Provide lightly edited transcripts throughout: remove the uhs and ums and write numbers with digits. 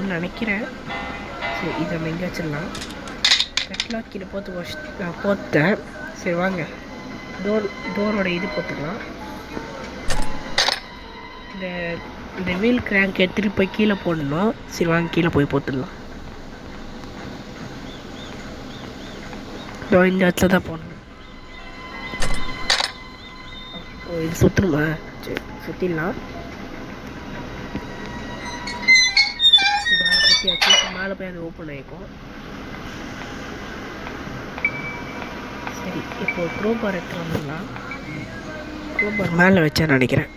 நினைக்கிறேன். சரி, இதை நம்ம எங்கே வச்சிடலாம். கட்லாக் கீழே போட்டு நான் போட்டேன். சரி வாங்க, டோரோட இது போட்டுக்கலாம். இந்த வீல் கிராங்க் எடுத்துகிட்டு போய் கீழே போடணும். சரி வாங்க, கீழே போய் போட்டுடலாம். இந்த இடத்துல தான் போடணும். இது சுற்றணுமா? சரி சுற்றிடலாம். மேலே போய் அது ஓப்பன் ஆகிக்கும். சரி, இப்போ க்ரோபார் எடுத்து வந்துடலாம். க்ரோபார் மேலே வச்சேன்னு நினைக்கிறேன்.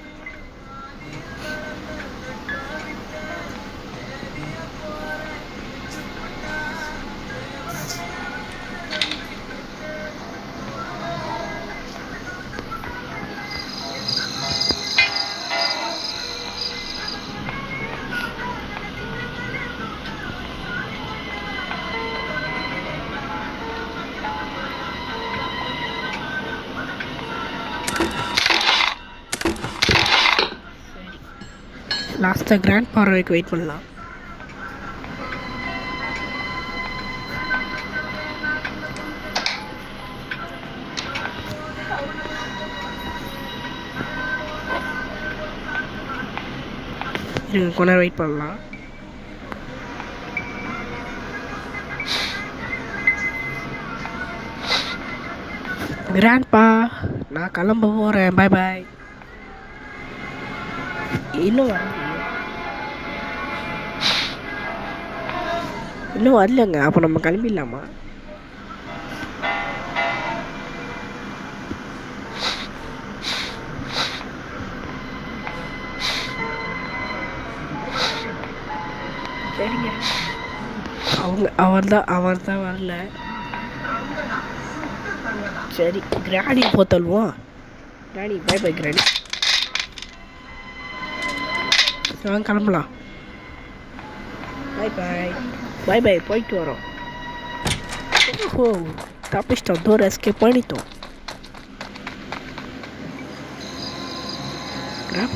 லாஸ்ட்டாக கிராண்ட் பா வரைக்கும் வெயிட் பண்ணலாம். கொஞ்ச நேரம் வெயிட் பண்ணலாம். கிராண்ட் பா, நான் கிளம்ப போகிறேன். பாய் பாய். இன்னும் வரலங்க. அப்போ நம்ம கிளம்பிடலாமா? சரிங்க. அவர் தான் வரல. சரி, கிராணி போத்தல்வோம். கிராணி பை பை. கிராணி வாங்க கிளம்பலாம். பாய் பாய். பாய் பாய், போயிட்டு வரோம். ஓஹோ, தப்பிச்சிட்டோம். டோர் எஸ்கேப் பண்ணிட்டோம். கிராப்